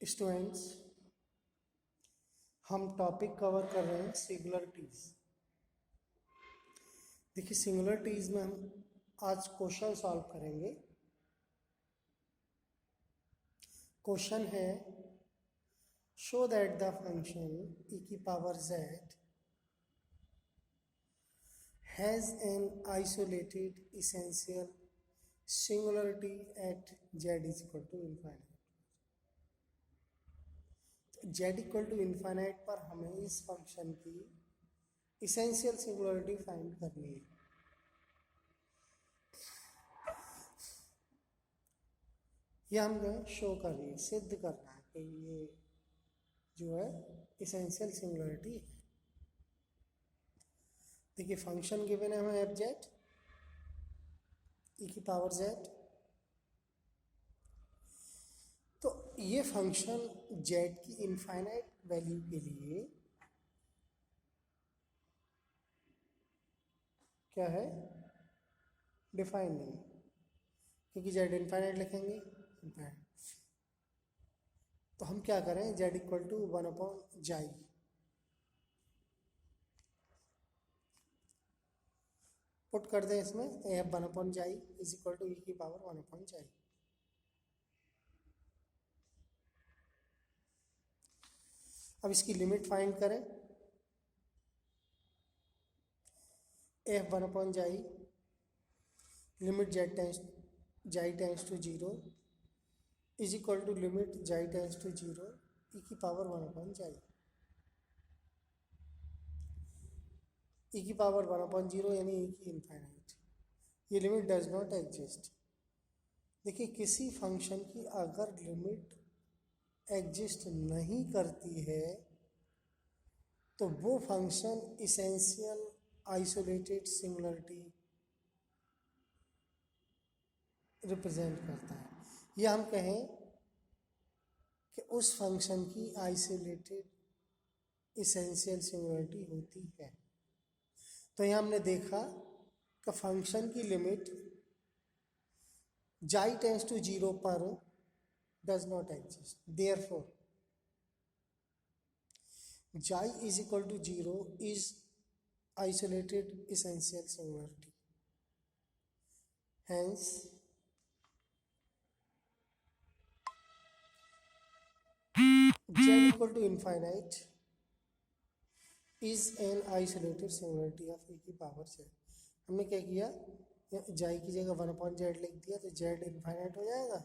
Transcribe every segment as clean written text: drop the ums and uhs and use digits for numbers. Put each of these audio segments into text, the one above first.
Students, हम topic cover कर रहे हैं सिंगुलरिटीज। देखिए, सिंगुलरिटीज में हम आज क्वेश्चन सॉल्व करेंगे। क्वेश्चन है, show that the function e की power z has an isolated essential singularity at z is equal to infinite. z equal to infinite पर हमें इस फंक्शन की इसेंशियल सिंगुलरिटी फाइंड करनी है। ये हमें शो करनी है, सिद्ध करना है कि ये जो है इसेंशियल सिंगुलरिटी है। देखिए, फंक्शन गिवन है हमें एफ जेड ई की पावर जेड। तो ये फंक्शन जेड की इनफाइनाइट वैल्यू के लिए क्या है, डिफाइन नहीं, क्योंकि जेड इनफाइनाइट लिखेंगे इनफाइनाइट। तो हम क्या करें, जेड इक्वल टू 1/जाई पुट कर दें इसमें। एफ 1/जाई इज इक्वल टू ई की पावर 1/जाई। अब इसकी लिमिट फाइंड करें। एफ 1/जाई लिमिट जेड टेंस जाई tends to 0 is equal to limit जाई टेंस टू 0 ई की पावर 1/जाई। ई की पावर 1/0 यानी ई की इनफाइनाइट। ये लिमिट डज नॉट एग्जिस्ट। देखिए, किसी फंक्शन की अगर लिमिट एग्जिस्ट नहीं करती है तो वो function essential isolated singularity represent करता है। या हम कहें कि उस फंक्शन की आइसोलेटेड इसेंशियल सिंगुलरिटी होती है। तो यहाँ हमने देखा कि फंक्शन की लिमिट जाई टेंस टू 0 पर डज नॉट एग्जिस्ट। देयरफॉर जाई is equal to 0 is isolated essential singularity. Hence, z equal to infinite is an isolated singularity of e की पावर z। हमने क्या किया, जाई की जगह 1/z लिख दिया तो z इनफाइनाइट हो जाएगा,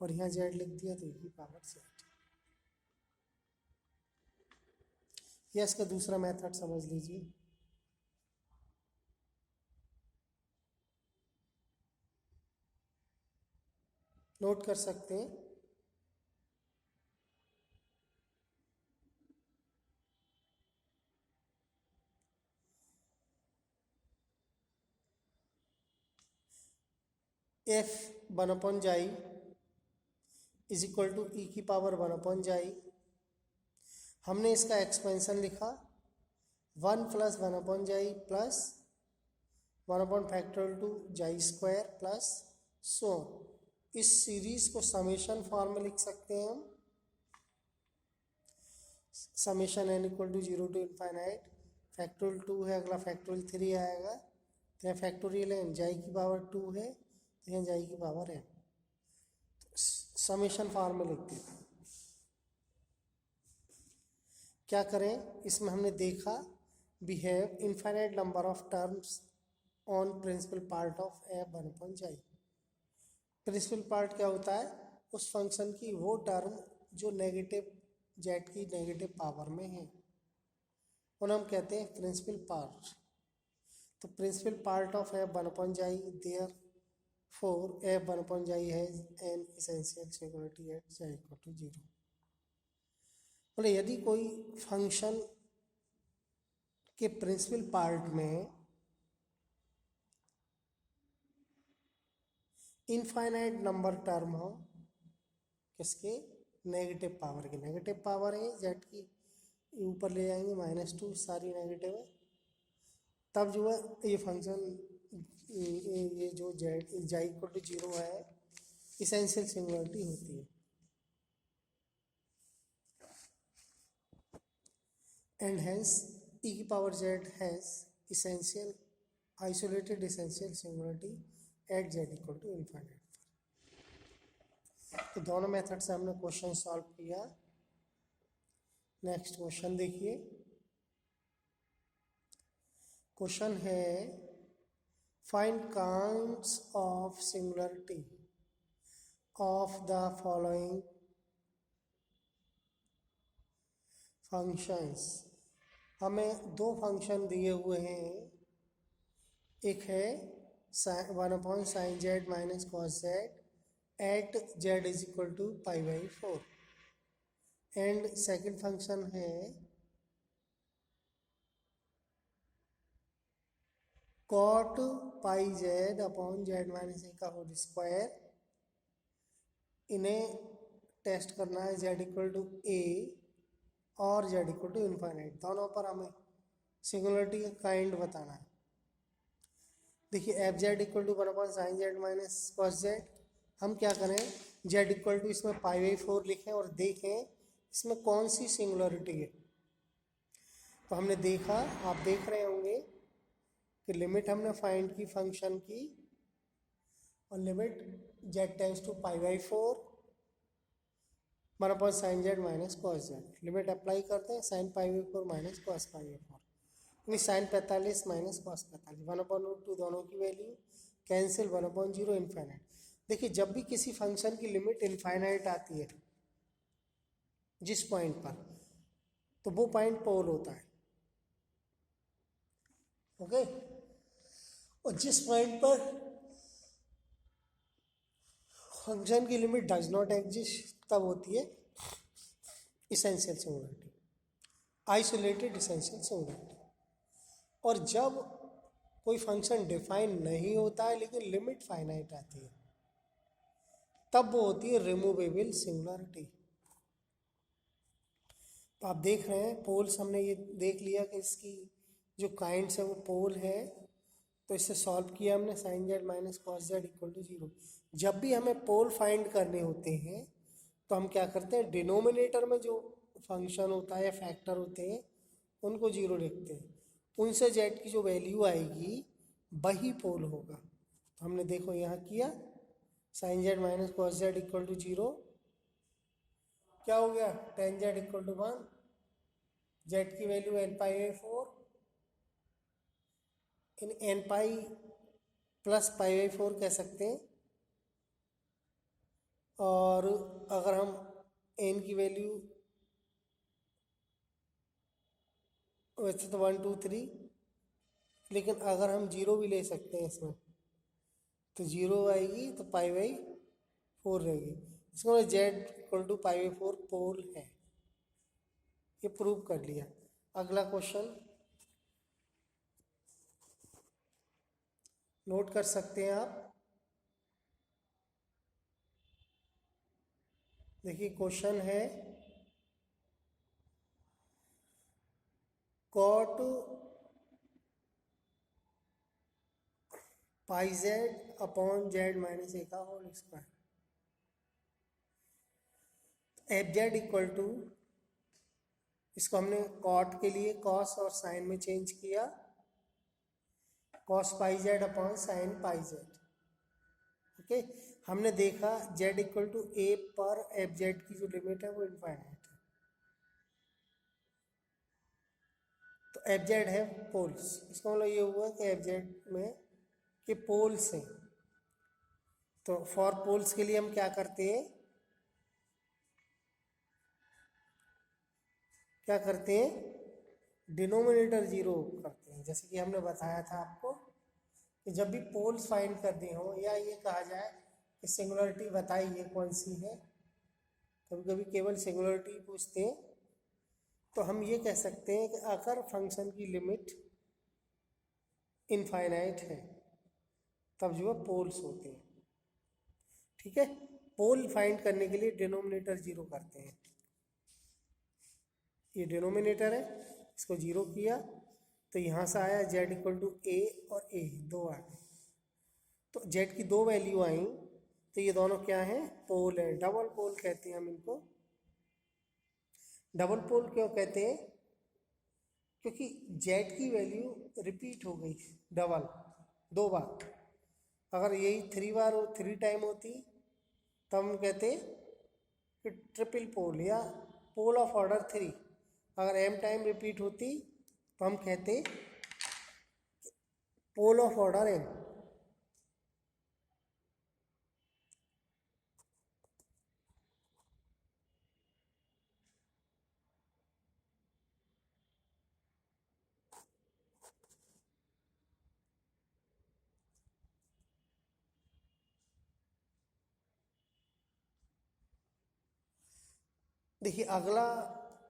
और यहाँ z लिख दिया तो e की पावर z। या इसका दूसरा मेथड समझ लीजिए। नोट कर सकते हैं, एफ 1/जाई इज इक्वल टू ई की पावर 1/जाई। हमने इसका एक्सपेंशन लिखा 1 + 1/जाई प्लस 1/2 जाई स्क्वायर प्लस सो। इस सीरीज को समेशन फॉर्म में लिख सकते हैं हम। Summation n equal to 0 to infinite factorial 2 है, अगला फैक्टोरियल 3 आएगा, तो यहाँ फैक्टोरियल n जाई की पावर 2 है, तो यहाँ जाई की पावर n। समेशन फॉर्म में लिख देते हैं। क्या करें, इसमें हमने देखा we have infinite number of terms on principal part of F 1/जाई। प्रिंसिपल पार्ट क्या होता है, उस फंक्शन की वो टर्म जो नेगेटिव जेड की नेगेटिव पावर में है, उन्हें हम कहते हैं प्रिंसिपल पार्ट। तो प्रिंसिपल पार्ट ऑफ एफ 1/जाई, देयर फोर एफ 1/जाई has an essential singularity at Z equal to 0। बोले, यदि कोई फंक्शन के प्रिंसिपल पार्ट में इनफाइनाइट नंबर टर्म हो, किसके, नेगेटिव पावर के। नेगेटिव पावर है जेड की, ऊपर ले जाएंगे -2, सारी नेगेटिव है, तब जो है ये फंक्शन ये जो जेड जाई इक्वल टू 0 है, इसेंशियल सिंगुलरिटी होती है। and hence e की power z has essential isolated essential singularity at z equal to infinite। तो दोनों मेथड से हमने क्वेश्चन सॉल्व किया। नेक्स्ट क्वेश्चन देखिए। क्वेश्चन है find counts of singularity of the following functions. हमें दो फंक्शन दिए हुए हैं, एक है 1/sin z minus cos z at z is equal to π/4 and second function है cot πz upon z minus a का होल स्क्वायर। इन्हें टेस्ट करना है z इक्वल टू a और z इक्वल टू इन्फाइनाइट, दोनों पर हमें सिंगुलरिटी का काइंड बताना है। देखिए F Z equal to 1/sin z minus cos z, हम क्या करें z इक्वल टू इसमें π/4 लिखें और देखें इसमें कौन सी सिंगुलरिटी है। तो हमने देखा, आप देख रहे होंगे कि लिमिट हमने फाइंड की फंक्शन की और limit z tends to π/4 1/sin z minus cos z। Limit apply करते हैं sin π/4 माइनस cos π/4 यानी sin 45 माइनस cos 45 1/√2 दोनों की वैल्यू कैंसिल 1/0 इन्फाइनाइट। देखिए जब भी किसी फंक्शन की लिमिट इन्फाइनाइट आती है जिस पॉइंट पर, तो वो पॉइंट पोल होता है। ओके, और जिस पॉइंट पर फंक्शन की लिमिट डज नॉट एग्जिस्ट तब होती है essential singularity, isolated essential singularity. और जब कोई फंक्शन डिफाइन नहीं होता है लेकिन लिमिट फाइनाइट आती है तब वो होती है रिमूवेबल सिंगुलरिटी। तो आप देख रहे हैं पोल्स, हमने ये देख लिया कि इसकी जो काइंड्स है वो पोल है, तो इससे सॉल्व किया हमने sin z minus cos z equal to 0। जब भी हमें पोल फाइंड करने होते हैं तो हम क्या करते हैं, डिनोमिनेटर में जो फंक्शन होता है या फैक्टर होते हैं उनको 0 लिखते हैं, उनसे z की जो वैल्यू आएगी वही पोल होगा। तो हमने देखो यहाँ किया sin z minus cos z equal to 0, क्या हो गया tan z equal to 1, z की वैल्यू n/4 इन n प्लस π/4 कह सकते हैं। और अगर हम n की वैल्यू वैसे तो 1 2 3, लेकिन अगर हम 0 भी ले सकते हैं इसमें तो 0 आएगी तो π/4 रहेगी। इसका मतलब z इक्वल टू π/4 पोल है, ये प्रूव कर लिया। अगला क्वेश्चन नोट कर सकते हैं आप। देखिए क्वेश्चन है cot πz upon z minus a का whole square. F Z equal to, इसको हमने कॉट के लिए कॉस और साइन में चेंज किया, cos πz upon sine πz। Okay, हमने देखा z इक्वल टू a पर एफ जेड की जो लिमिट है वो इनफाइनाइट है, तो एफ जेड है पोल्स। इसका मतलब ये हुआ कि एफ जेड में के पोल्स हैं। तो फॉर पोल्स के लिए हम क्या करते हैं, डिनोमिनेटर 0 करते हैं। जैसे कि हमने बताया था आपको कि जब भी पोल्स फाइंड करनी हो या ये कहा जाए कि सिंगुलरिटी बताइए कौन सी है, कभी कभी केवल सिंगुलरिटी पूछते हैं, तो हम ये कह सकते हैं कि अगर फंक्शन की लिमिट इनफाइनाइट है तब जो है पोल्स होते हैं। ठीक है, पोल फाइंड करने के लिए डिनोमिनेटर 0 करते हैं। ये डिनोमिनेटर है, इसको 0 किया तो यहाँ से आया z इक्वल टू a और a दो आ गए, तो z की दो वैल्यू आई, तो ये दोनों क्या हैं, पोल है। डबल पोल कहते हैं हम इनको। डबल पोल क्यों कहते हैं, क्योंकि जेड की वैल्यू रिपीट हो गई डबल 2 बार। अगर यही 3 बार 3 टाइम होती तब हम कहते कि ट्रिपल पोल या पोल ऑफ ऑर्डर 3। अगर m टाइम रिपीट होती तो हम कहते पोल ऑफ ऑर्डर m। देखिए अगला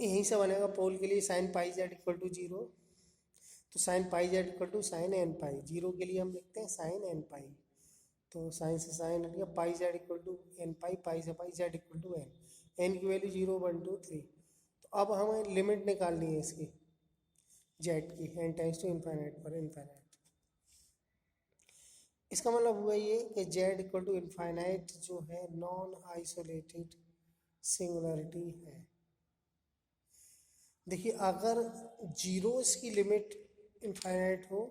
यहीं से बनेगा पोल के लिए sine pi Z equal to 0। तो sine pi Z equal to sine N pi. 0 के लिए हम लिखते हैं साइन एन पाई। तो साइन से साइन हट गया, pi Z equal to N pi, pi से pi Z equal to N. N की वैल्यू 0 1 2 3। तो अब हमें लिमिट निकालनी है इसकी जेड की, एन टेंड्स टू इनफाइनाइट पर इनफाइनाइट। इसका मतलब हुआ ये कि जेड इक्वल टू इनफाइनाइट जो है नॉन आइसोलेटेड सिंगुलरिटी है। देखिए अगर जीरोस की लिमिट इनफाइनाइट हो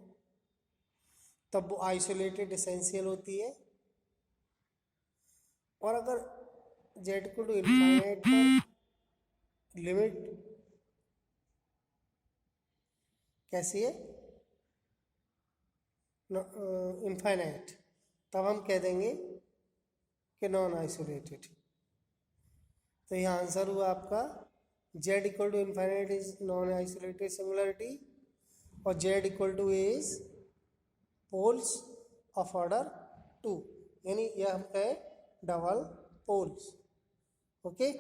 तब वो आइसोलेटेड एसेंशियल होती है, और अगर जेड इक्वल टू इनफाइनाइट पर लिमिट कैसी है इनफाइनाइट, तब हम कह देंगे कि नॉन आइसोलेटेड। तो यह आंसर हुआ आपका Z equal to infinite is non isolated singularity और Z equal to is poles of order 2, यानी यह हम कहें डबल पोल्स। ओके।